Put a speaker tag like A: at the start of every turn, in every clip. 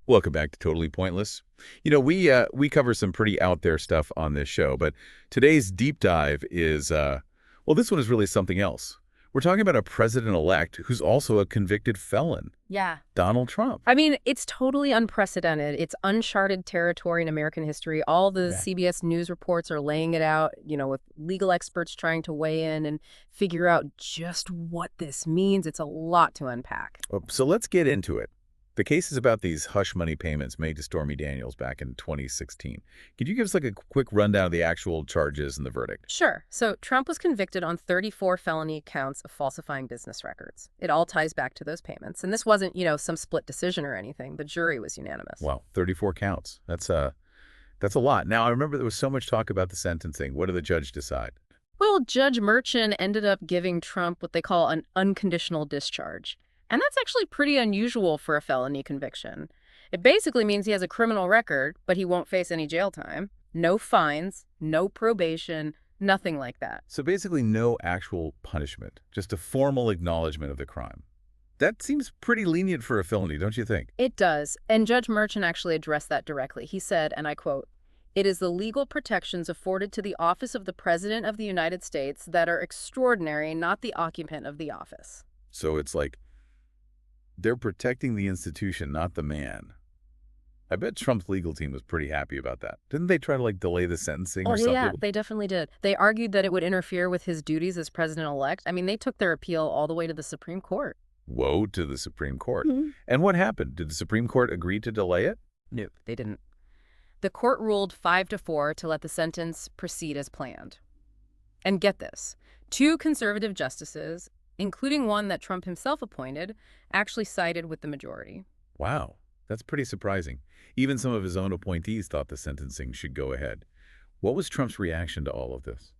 A: Welcome back to Totally Pointless. We cover some pretty out there stuff on this show, but today's deep dive is well, this one is really something else. We're talking about a president-elect who's also a convicted felon,
B: Yeah.
A: Donald Trump.
B: I mean, it's totally unprecedented. It's uncharted territory in American history. All the
A: Yeah.
B: CBS News reports are laying it out, with legal experts trying to weigh in and figure out just what this means. It's a lot to unpack.
A: So let's get into it. The case is about these hush money payments made to Stormy Daniels back in 2016. Could you give us like a quick rundown of the actual charges and the verdict?
B: Sure. So Trump was convicted on 34 felony counts of falsifying business records. It all ties back to those payments. And this wasn't, some split decision or anything. The jury was unanimous.
A: Wow, 34 counts. That's a lot. Now, I remember there was so much talk about the sentencing. What did the judge decide?
B: Well, Judge Merchan ended up giving Trump what they call an unconditional discharge. And that's actually pretty unusual for a felony conviction. It basically means he has a criminal record, but he won't face any jail time. No fines, no probation, nothing like that.
A: So basically no actual punishment, just a formal acknowledgement of the crime. That seems pretty lenient for a felony, don't you think?
B: It does. And Judge Merchan actually addressed that directly. He said, and I quote, "It is the legal protections afforded to the office of the President of the United States that are extraordinary, not the occupant of the office."
A: So it's like they're protecting the institution, not the man. I bet Trump's legal team was pretty happy about that. Didn't they try to delay the sentencing or
B: Yeah,
A: something?
B: they definitely did. They argued that it would interfere with his duties as president-elect. I mean, they took their appeal all the way to the Supreme Court.
A: Woe to the Supreme Court.
B: Mhm.
A: And what happened? Did the Supreme Court agree to delay it?
B: No, they didn't. The court ruled 5-4 to let the sentence proceed as planned. And get this, two conservative justices, including one that Trump himself appointed, actually sided with the majority.
A: Wow, that's pretty surprising. Even some of his own appointees thought the sentencing should go ahead. What was Trump's reaction to all of this?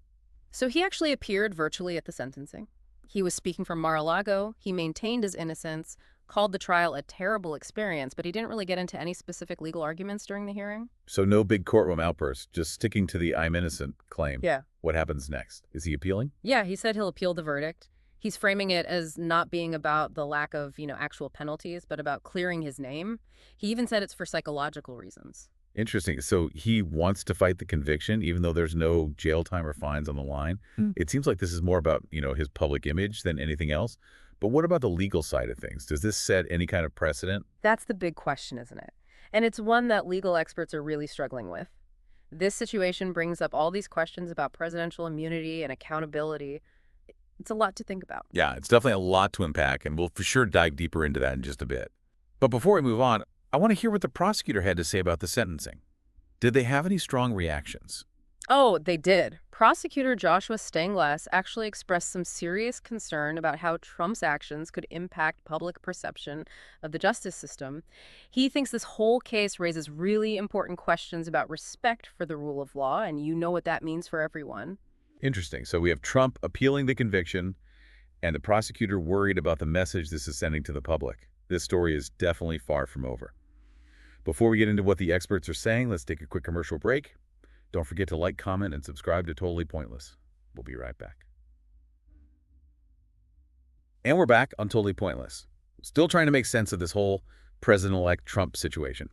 B: So he actually appeared virtually at the sentencing. He was speaking from Mar-a-Lago. He maintained his innocence, called the trial a terrible experience, but he didn't really get into any specific legal arguments during the hearing.
A: So no big courtroom outburst, just sticking to the I'm innocent claim.
B: Yeah.
A: What happens next? Is he appealing?
B: Yeah, he said he'll appeal the verdict. He's framing it as not being about the lack of, actual penalties, but about clearing his name. He even said it's for psychological reasons.
A: Interesting. So he wants to fight the conviction, even though there's no jail time or fines on the line. It seems like this is more about, his public image than anything else. But what about the legal side of things? Does this set any kind of precedent?
B: That's the big question, isn't it? And it's one that legal experts are really struggling with. This situation brings up all these questions about presidential immunity and accountability. It's a lot to think about.
A: Yeah, it's definitely a lot to unpack, and we'll for sure dive deeper into that in just a bit. But before we move on, I want to hear what the prosecutor had to say about the sentencing. Did they have any strong reactions?
B: Oh, they did. Prosecutor Joshua Steinglass actually expressed some serious concern about how Trump's actions could impact public perception of the justice system. He thinks this whole case raises really important questions about respect for the rule of law, and you know what that means for everyone.
A: Interesting. So we have Trump appealing the conviction, and the prosecutor worried about the message this is sending to the public. This story is definitely far from over. Before we get into what the experts are saying, let's take a quick commercial break. Don't forget to like, comment, and subscribe to Totally Pointless. We'll be right back. And we're back on Totally Pointless. Still trying to make sense of this whole President-elect Trump situation.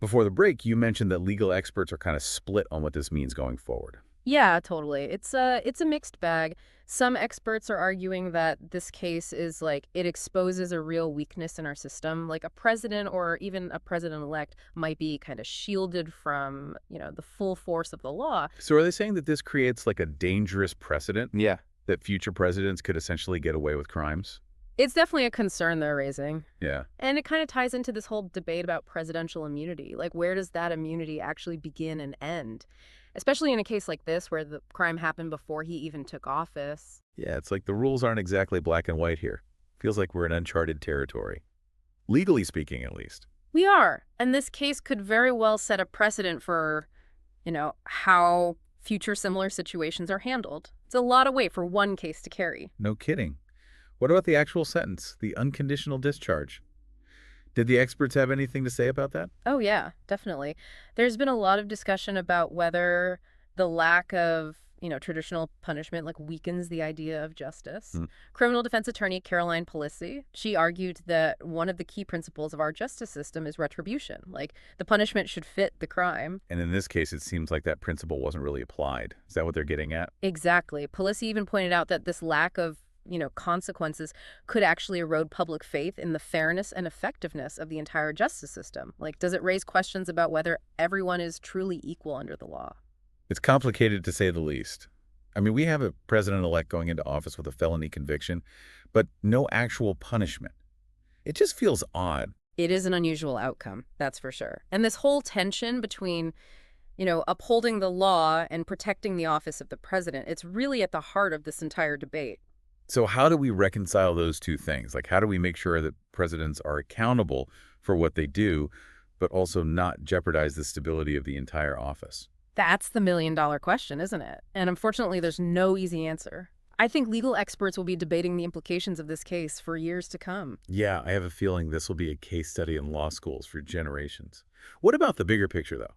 A: Before the break, you mentioned that legal experts are kind of split on what this means going forward.
B: Yeah, totally. It's a mixed bag. Some experts are arguing that this case is it exposes a real weakness in our system. Like a president or even a president-elect might be kind of shielded from, the full force of the law.
A: So are they saying that this creates a dangerous precedent?
C: Yeah.
A: That future presidents could essentially get away with crimes?
B: It's definitely a concern they're raising.
A: Yeah.
B: And it kind of ties into this whole debate about presidential immunity. Where does that immunity actually begin and end? Especially in a case like this where the crime happened before he even took office.
A: Yeah, it's like the rules aren't exactly black and white here. Feels like we're in uncharted territory. Legally speaking, at least.
B: We are. And this case could very well set a precedent for, how future similar situations are handled. It's a lot of weight for one case to carry.
A: No kidding. What about the actual sentence, the unconditional discharge? Did the experts have anything to say about that?
B: Oh, yeah, definitely. There's been a lot of discussion about whether the lack of, traditional punishment like weakens the idea of justice.
A: Hmm.
B: Criminal defense attorney Caroline Palisi, she argued that one of the key principles of our justice system is retribution. Like, the punishment should fit the crime.
A: And in this case, it seems like that principle wasn't really applied. Is that what they're getting at?
B: Exactly. Palisi even pointed out that this lack of consequences could actually erode public faith in the fairness and effectiveness of the entire justice system. Like, does it raise questions about whether everyone is truly equal under the law?
A: It's complicated to say the least. I mean, we have a president-elect going into office with a felony conviction, but no actual punishment. It just feels odd.
B: It is an unusual outcome, that's for sure. And this whole tension between, upholding the law and protecting the office of the president, it's really at the heart of this entire debate.
A: So how do we reconcile those two things? Like, how do we make sure that presidents are accountable for what they do, but also not jeopardize the stability of the entire office?
B: That's the million-dollar question, isn't it? And unfortunately, there's no easy answer. I think legal experts will be debating the implications of this case for years to come.
A: Yeah, I have a feeling this will be a case study in law schools for generations. What about the bigger picture, though?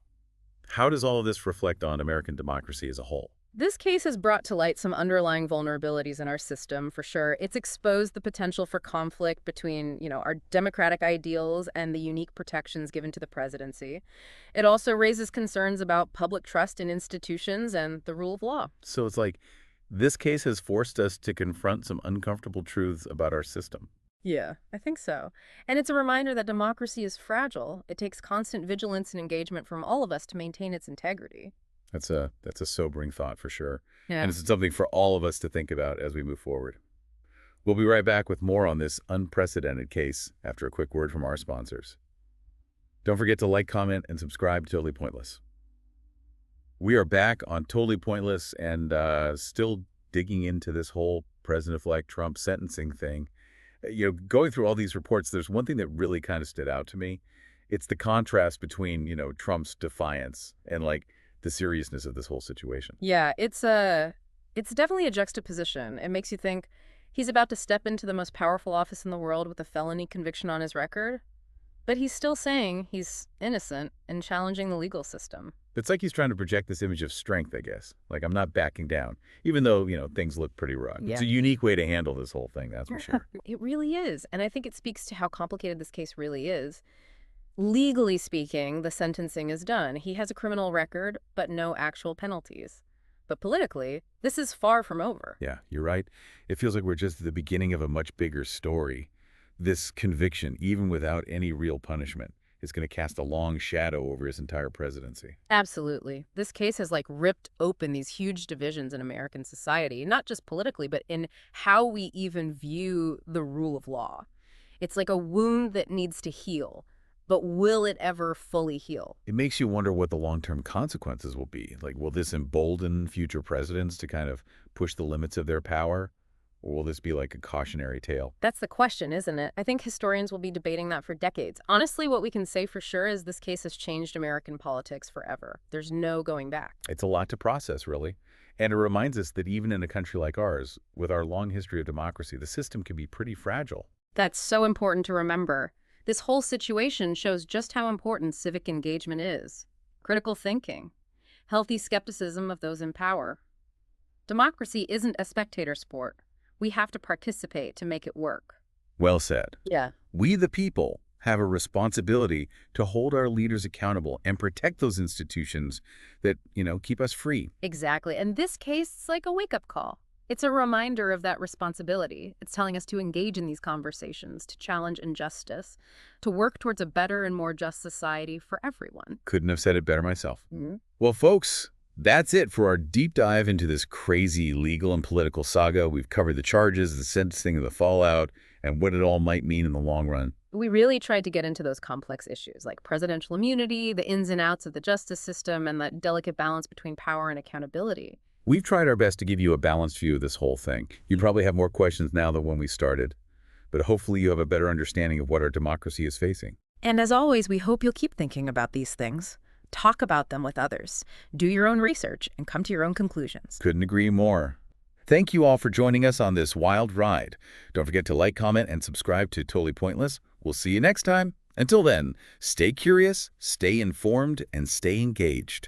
A: How does all of this reflect on American democracy as a whole?
B: This case has brought to light some underlying vulnerabilities in our system, for sure. It's exposed the potential for conflict between, our democratic ideals and the unique protections given to the presidency. It also raises concerns about public trust in institutions and the rule of law.
A: So it's like this case has forced us to confront some uncomfortable truths about our system.
B: Yeah, I think so. And it's a reminder that democracy is fragile. It takes constant vigilance and engagement from all of us to maintain its integrity.
A: That's a sobering thought for sure.
B: Yeah.
A: And it's something for all of us to think about as we move forward. We'll be right back with more on this unprecedented case after a quick word from our sponsors. Don't forget to like, comment, and subscribe to Totally Pointless. We are back on Totally Pointless and still digging into this whole President-elect Trump sentencing thing. Going through all these reports, there's one thing that really kind of stood out to me. It's the contrast between, Trump's defiance and the seriousness of this whole situation.
B: Yeah, it's definitely a juxtaposition. It makes you think he's about to step into the most powerful office in the world with a felony conviction on his record, but he's still saying he's innocent and challenging the legal system.
A: It's like he's trying to project this image of strength, I guess. Like, I'm not backing down, even though, things look pretty rough.
B: Yeah.
A: It's a unique way to handle this whole thing, that's for sure.
B: It really is, and I think it speaks to how complicated this case really is. Legally speaking, the sentencing is done. He has a criminal record, but no actual penalties. But politically, this is far from over.
A: Yeah, you're right. It feels like we're just at the beginning of a much bigger story. This conviction, even without any real punishment, is going to cast a long shadow over his entire presidency.
B: Absolutely. This case has ripped open these huge divisions in American society, not just politically, but in how we even view the rule of law. It's like a wound that needs to heal. But will it ever fully heal?
A: It makes you wonder what the long-term consequences will be. Like, will this embolden future presidents to kind of push the limits of their power? Or will this be like a cautionary tale?
B: That's the question, isn't it? I think historians will be debating that for decades. Honestly, what we can say for sure is this case has changed American politics forever. There's no going back.
A: It's a lot to process, really. And it reminds us that even in a country like ours, with our long history of democracy, the system can be pretty fragile.
B: That's so important to remember. This whole situation shows just how important civic engagement is. Critical thinking. Healthy skepticism of those in power. Democracy isn't a spectator sport. We have to participate to make it work.
A: Well said.
B: Yeah.
A: We, the people, have a responsibility to hold our leaders accountable and protect those institutions that, keep us free.
B: Exactly. And this case is like a wake-up call. It's a reminder of that responsibility. It's telling us to engage in these conversations, to challenge injustice, to work towards a better and more just society for everyone.
A: Couldn't have said it better myself.
B: Mm-hmm.
A: Well, folks, that's it for our deep dive into this crazy legal and political saga. We've covered the charges, the sentencing, the fallout, and what it all might mean in the long run.
B: We really tried to get into those complex issues like presidential immunity, the ins and outs of the justice system, and that delicate balance between power and accountability.
A: We've tried our best to give you a balanced view of this whole thing. You probably have more questions now than when we started, but hopefully you have a better understanding of what our democracy is facing.
B: And as always, we hope you'll keep thinking about these things. Talk about them with others. Do your own research and come to your own conclusions.
A: Couldn't agree more. Thank you all for joining us on this wild ride. Don't forget to like, comment, and subscribe to Totally Pointless. We'll see you next time. Until then, stay curious, stay informed, and stay engaged.